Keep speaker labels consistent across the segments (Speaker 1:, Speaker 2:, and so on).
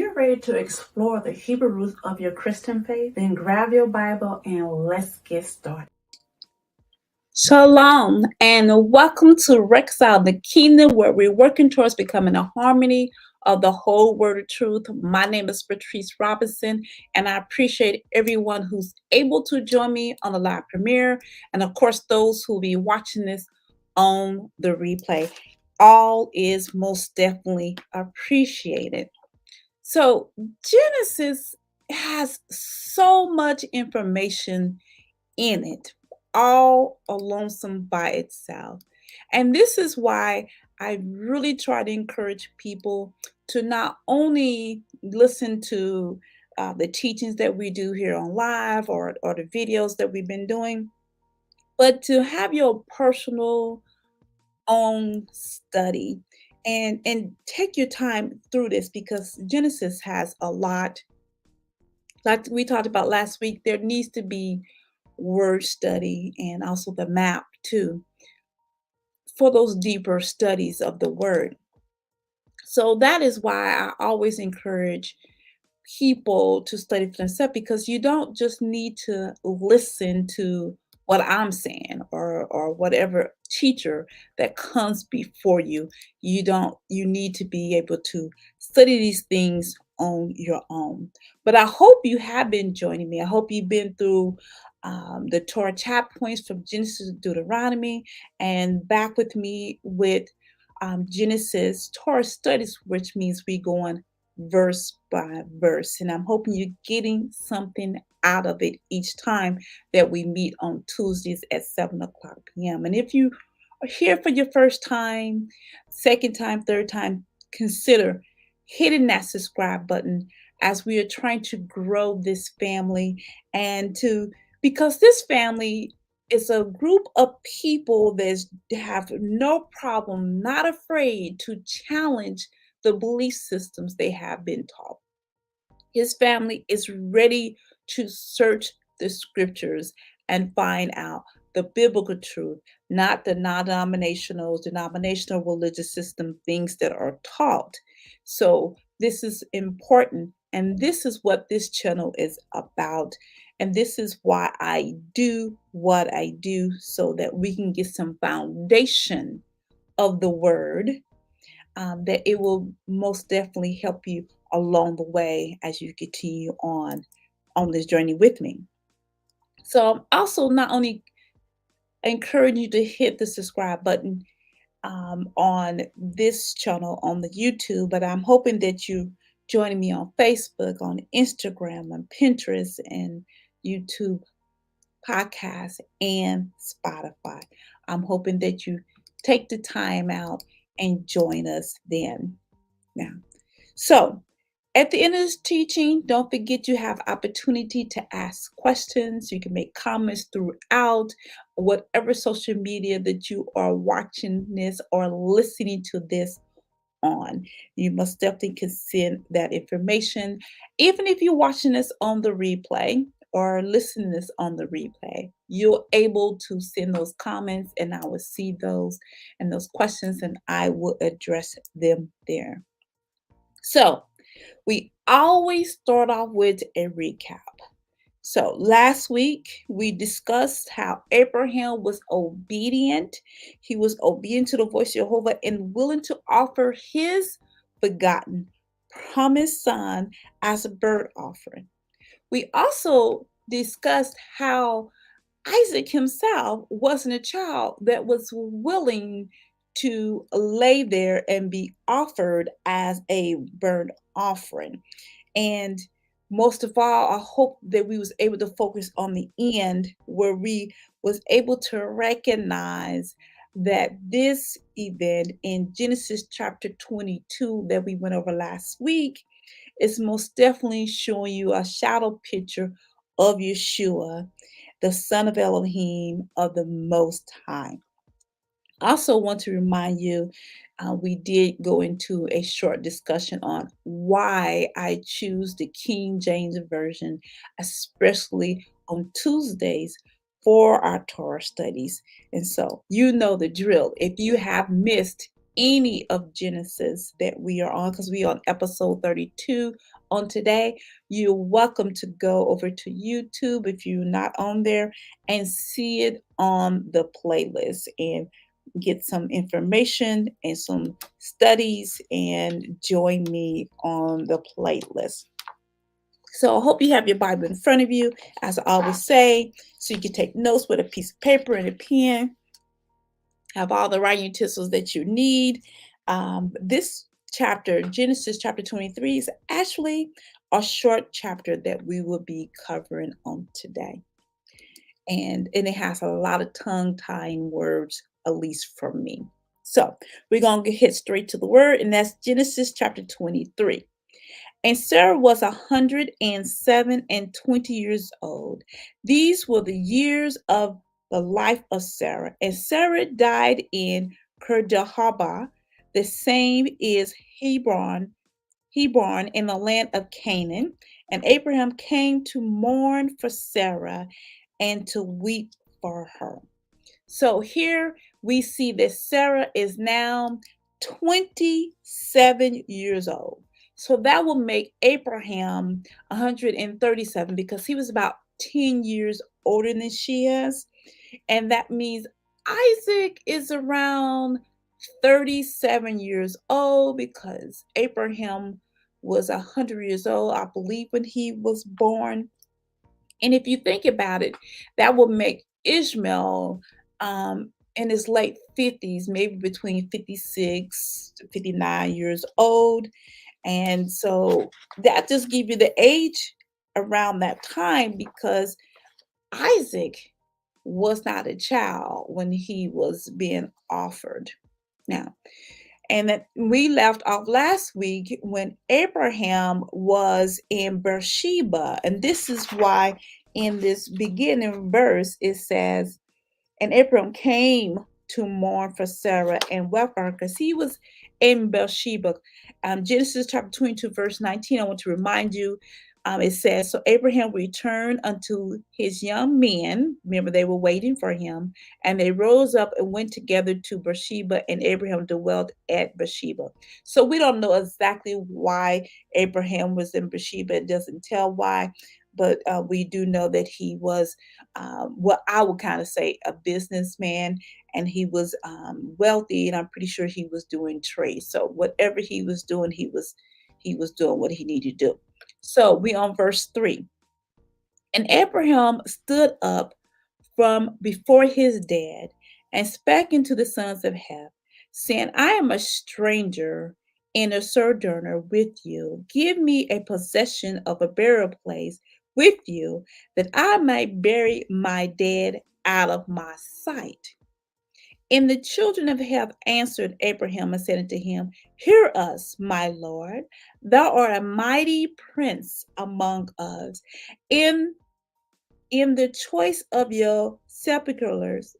Speaker 1: you ready to explore the Hebrew roots of your Christian faith? Then grab your Bible and let's get started.
Speaker 2: Shalom and welcome to Reconcile, the kingdom where we're working towards becoming a harmony of the whole word of truth. My name is Patrice Robinson, and I appreciate everyone who's able to join me on the live premiere, and of course those who will be watching this on the replay. All is most definitely appreciated. So Genesis has so much information in it, all lonesome by itself. And this is why I really try to encourage people to not only listen to the teachings that we do here on live or the videos that we've been doing, but to have your personal own study and take your time through this, because Genesis has a lot. Like we talked about last week, there needs to be word study and also the map too for those deeper studies of the word. So that is why I always encourage people to study for themselves, because you don't just need to listen to what I'm saying or whatever teacher that comes before you. You need to be able to study these things on your own. But I hope you have been joining me. I hope you've been through the Torah chapter points from Genesis to Deuteronomy and back with me with Genesis Torah Studies, which means we go on verse by verse. And I'm hoping you're getting something out of it each time that we meet on Tuesdays at 7 o'clock p.m. And if you are here for your first time, second time, third time, consider hitting that subscribe button as we are trying to grow this family because this family is a group of people that have no problem, not afraid to challenge the belief systems they have been taught. His family is ready to search the scriptures and find out the biblical truth, not the non-denominational religious system things that are taught. So this is important, and this is what this channel is about. And this is why I do what I do, so that we can get some foundation of the word, that it will most definitely help you along the way as you continue on this journey with me. So I'm also not only encouraging you to hit the subscribe button on this channel on the YouTube, but I'm hoping that you joining me on Facebook, on Instagram, on Pinterest, and YouTube podcasts and Spotify. I'm hoping that you take the time out and join us then. Now, so at the end of this teaching, don't forget you have opportunity to ask questions. You can make comments throughout whatever social media that you are watching this or listening to this on. You must definitely consent that information. Even if you're watching this on the replay or listening to this on the replay, you're able to send those comments and I will see those and those questions and I will address them there. So we always start off with a recap. So last week we discussed how Abraham was obedient. He was obedient to the voice of Yehovah and willing to offer his begotten promised son as a burnt offering. We also discussed how Isaac himself wasn't a child that was willing to lay there and be offered as a burnt offering. And most of all, I hope that we was able to focus on the end where we was able to recognize that this event in Genesis chapter 22 that we went over last week is most definitely showing you a shadow picture of Yeshua, the son of Elohim, of the Most High. I also want to remind you, we did go into a short discussion on why I choose the King James Version, especially on Tuesdays for our Torah studies. And so you know the drill. If you have missed any of Genesis that we are on, because we are on episode 32 on today, you're welcome to go over to YouTube if you're not on there and see it on the playlist and get some information and some studies and join me on the playlist. So I hope you have your Bible in front of you, as I always say, so you can take notes with a piece of paper and a pen, have all the writing utensils that you need. This chapter, Genesis chapter 23, is actually a short chapter that we will be covering on today. And it has a lot of tongue-tying words, at least for me. So we're going to hit straight to the word, and that's Genesis chapter 23. And Sarah was 107 and 20 years old. These were the years of the life of Sarah. And Sarah died in Kirjahaba. The same is Hebron in the land of Canaan. And Abraham came to mourn for Sarah and to weep for her. So here we see that Sarah is now 27 years old. So that will make Abraham 137 because he was about 10 years older than she is. And that means Isaac is around 37 years old because Abraham was 100 years old, I believe, when he was born. And if you think about it, that will make Ishmael in his late 50s, maybe between 56 to 59 years old. And so that just gives you the age around that time because Isaac was not a child when he was being offered. Now, and that we left off last week when Abraham was in Beersheba. And this is why in this beginning verse it says, and Abraham came to mourn for Sarah and wept for her because he was in Beersheba. Genesis chapter 22, verse 19, I want to remind you, it says, so Abraham returned unto his young men. Remember, they were waiting for him. And they rose up and went together to Beersheba, and Abraham dwelt at Beersheba. So we don't know exactly why Abraham was in Beersheba. It doesn't tell why. But we do know that he was, what I would kind of say, a businessman, and he was wealthy, and I'm pretty sure he was doing trade. So whatever he was doing, he was doing what he needed to do. So we on verse 3. And Abraham stood up from before his dad and spake unto the sons of Heth, saying, I am a stranger and a sojourner with you. Give me a possession of a burial place with you, that I might bury my dead out of my sight. And the children of Heth answered Abraham and said unto him, hear us, my Lord. Thou art a mighty prince among us. In the choice of your sepulchres,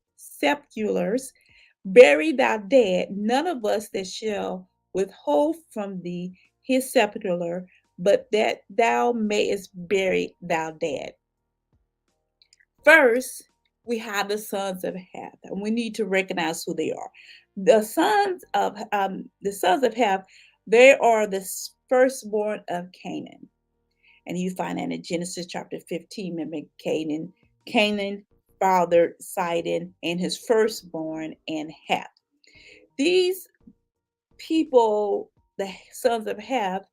Speaker 2: bury thou dead, none of us that shall withhold from thee his sepulchre, but that thou mayest bury thou dead. First, we have the sons of Heth, and we need to recognize who they are. The sons of Heth, they are the firstborn of Canaan. And you find that in Genesis chapter 15, remember Canaan fathered Sidon and his firstborn and Heth. These people, the sons of Heth,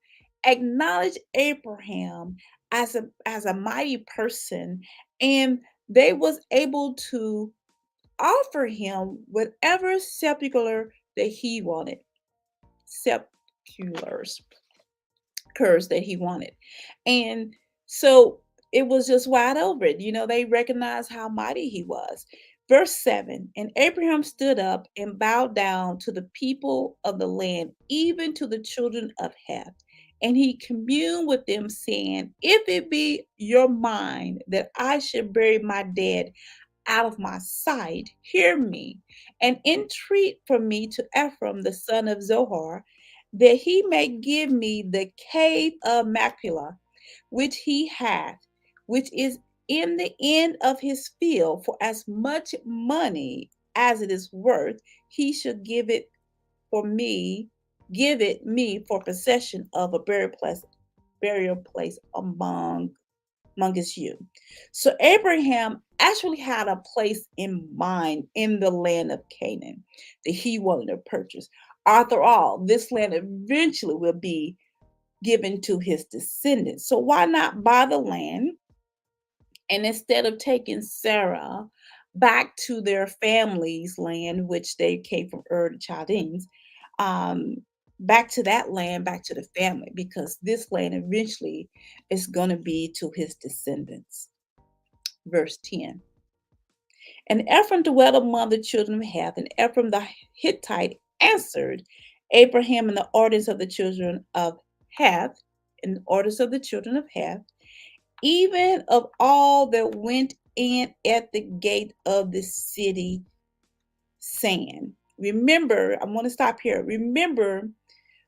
Speaker 2: acknowledge Abraham as a mighty person, and they was able to offer him whatever sepulchre that he wanted. Sepulchres that he wanted. And so it was just wide open. They recognized how mighty he was. Verse 7, and Abraham stood up and bowed down to the people of the land, even to the children of Heth. And he communed with them, saying, if it be your mind that I should bury my dead out of my sight, hear me, and entreat for me to Ephraim the son of Zohar, that he may give me the cave of Machpelah, which he hath, which is in the end of his field, for as much money as it is worth, he should give it me for possession of a burial place burial place amongst you. So Abraham actually had a place in mind in the land of Canaan that he wanted to purchase. After all, this land eventually will be given to his descendants. So why not buy the land? And instead of taking Sarah back to their family's land, which they came from the Chaldeans, um, back to that land, back to the family, because this land eventually is going to be to his descendants. Verse 10. And Ephraim dwelt among the children of Heth, and Ephraim the Hittite answered Abraham in the orders of the children of Heth, in the orders of the children of Heth, even of all that went in at the gate of the city, saying, remember, I'm going to stop here. Remember,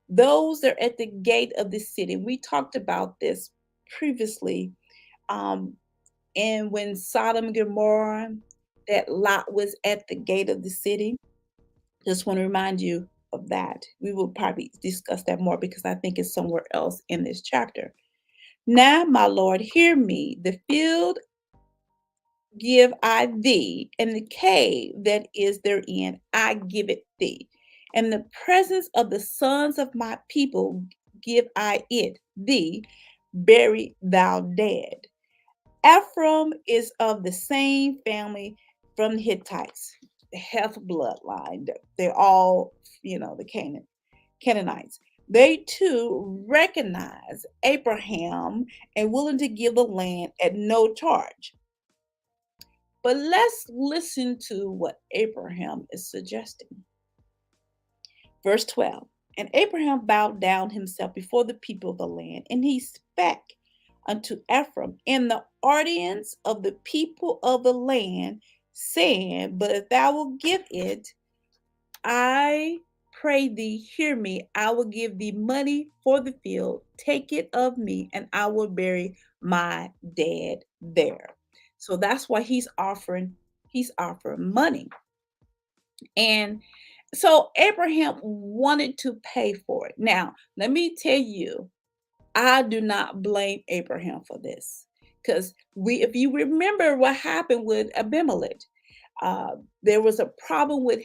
Speaker 2: those that are at the gate of the city. We talked about this previously. And when Sodom and Gomorrah, that Lot was at the gate of the city. Just want to remind you of that. We will probably discuss that more because I think it's somewhere else in this chapter. Now, my Lord, hear me. The field give I thee, and the cave that is therein I give it thee. And the presence of the sons of my people give I it thee, bury thou dead. Ephraim is of the same family from the Hittites, the Heth bloodline. They're all, the Canaanites. They too recognize Abraham and willing to give the land at no charge. But let's listen to what Abraham is suggesting. Verse 12. And Abraham bowed down himself before the people of the land, and he spake unto Ephraim in the audience of the people of the land, saying, But if thou wilt give it, I pray thee, hear me. I will give thee money for the field. Take it of me, and I will bury my dead there. So that's why he's offering money. And so Abraham wanted to pay for it. Now, let me tell you, I do not blame Abraham for this. Because if you remember what happened with Abimelech, there was a problem with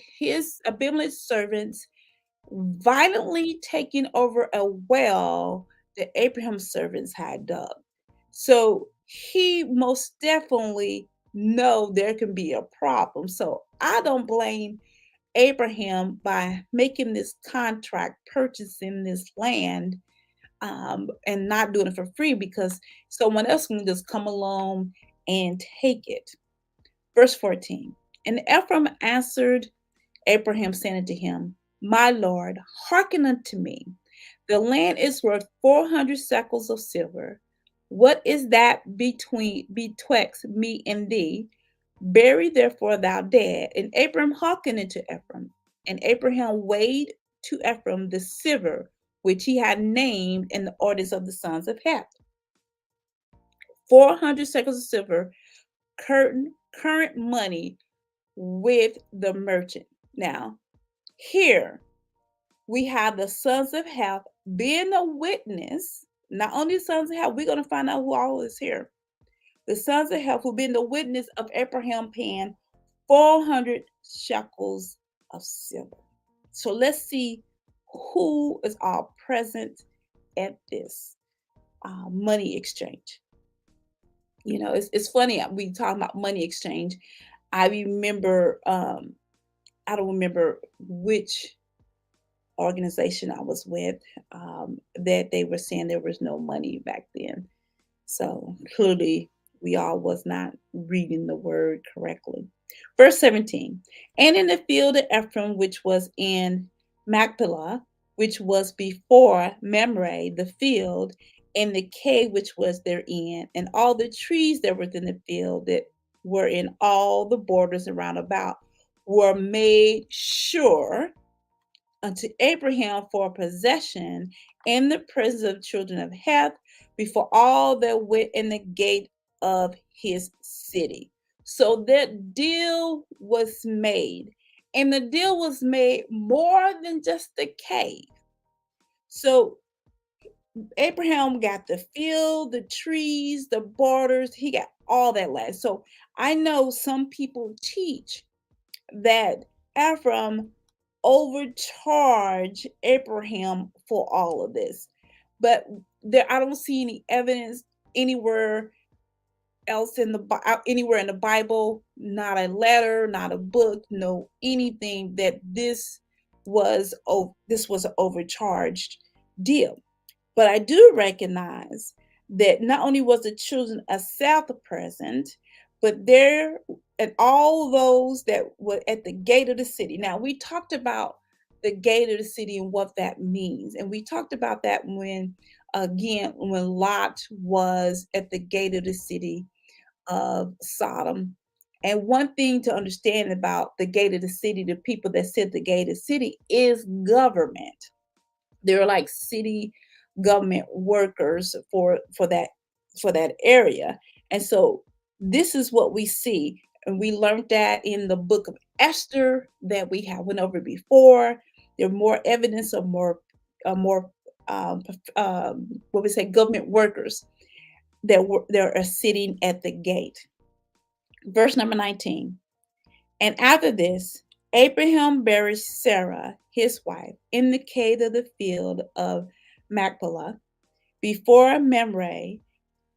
Speaker 2: Abimelech's servants violently taking over a well that Abraham's servants had dug. So he most definitely know there can be a problem. So I don't blame Abraham by making this contract, purchasing this land, and not doing it for free because someone else can just come along and take it. Verse 14. And Ephraim answered Abraham, saying unto him, My Lord, hearken unto me. The land is worth 400 shekels of silver. What is that betwixt me and thee? Bury therefore thou dead. And Abraham hearkened unto Ephraim. And Abraham weighed to Ephraim the silver which he had named in the orders of the sons of Heth. 400 shekels of silver, current money with the merchant. Now, here we have the sons of Heth being a witness. Not only the sons of Heth, we're going to find out who all is here. The sons of Heth who been the witness of Abraham paying 400 shekels of silver. So let's see who is all present at this money exchange. It's funny, we talk about money exchange. I remember, I don't remember which organization I was with, that they were saying there was no money back then. So clearly we all was not reading the word correctly. Verse 17, and in the field of Ephraim, which was in Machpelah, which was before Mamre, the field, and the cave which was therein, and all the trees that were in the field that were in all the borders around about, were made sure unto Abraham for possession in the presence of the children of Heth before all that went in the gate of his city. So that deal was made. And the deal was made more than just the cave. So Abraham got the field, the trees, the borders. He got all that land. So I know some people teach that Ephraim overcharged Abraham for all of this. But there, I don't see any evidence anywhere else in anywhere in the Bible, not a letter, not a book, no anything that this was an overcharged deal. But I do recognize that not only was the children of Seth present, but there and all those that were at the gate of the city. Now we talked about the gate of the city and what that means. And we talked about that when Lot was at the gate of the city of Sodom. And one thing to understand about the gate of the city, the people that sit the gate of the city is government. They're like city government workers for that area. And so this is what we see. And we learned that in the book of Esther that we have went over before. There are more evidence of more what we say government workers that are sitting at the gate. Verse number 19. And after this, Abraham buried Sarah, his wife, in the cave of the field of Machpelah, before Mamre.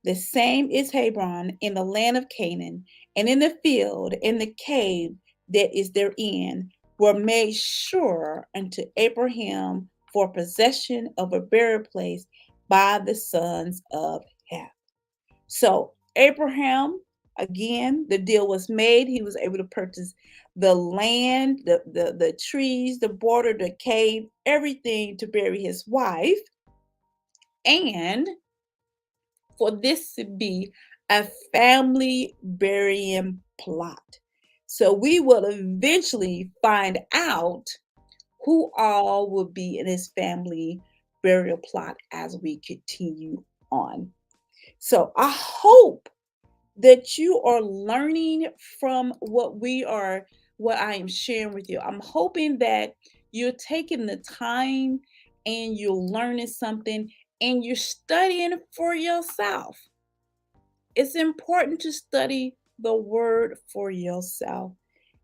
Speaker 2: The same is Hebron in the land of Canaan, and in the field, in the cave that is therein, were made sure unto Abraham for possession of a burial place by the sons of Heth. So Abraham, again, the deal was made. He was able to purchase the land, the trees, the border, the cave, everything to bury his wife. And for this to be a family burying plot. So we will eventually find out who all will be in his family burial plot as we continue on. So I hope that you are learning from what I am sharing with you. I'm hoping that you're taking the time and you're learning something and you're studying for yourself. It's important to study the word for yourself.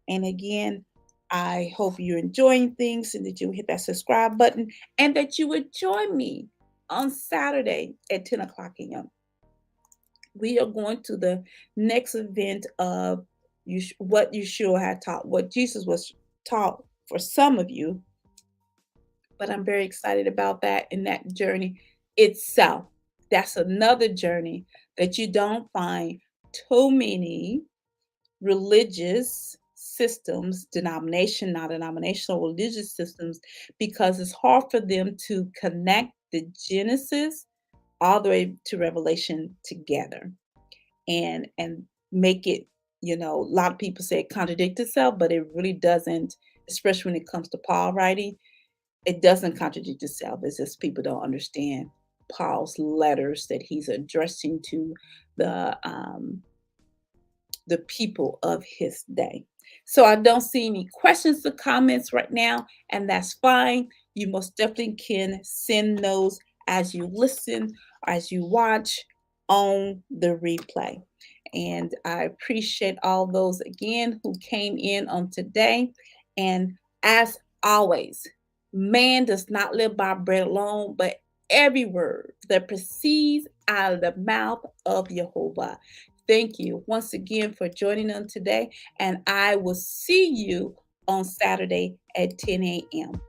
Speaker 2: And again, I hope you're enjoying things and that you hit that subscribe button and that you would join me on Saturday at 10 o'clock a.m. We are going to the next event of what Yeshua had taught, what Jesus was taught for some of you. But I'm very excited about that and that journey itself. That's another journey that you don't find too many religious systems, non-denominational religious systems, because it's hard for them to connect the Genesis all the way to Revelation together and make it, a lot of people say it contradicts itself, but it really doesn't, especially when it comes to Paul writing. It doesn't contradict itself. It's just people don't understand Paul's letters that he's addressing to the people of his day. So I don't see any questions or comments right now, and that's fine. You most definitely can send those as you listen, as you watch on the replay. And I appreciate all those again who came in on today. And as always, man does not live by bread alone, but every word that proceeds out of the mouth of Yehovah. Thank you once again for joining us today, and I will see you on Saturday at 10 a.m.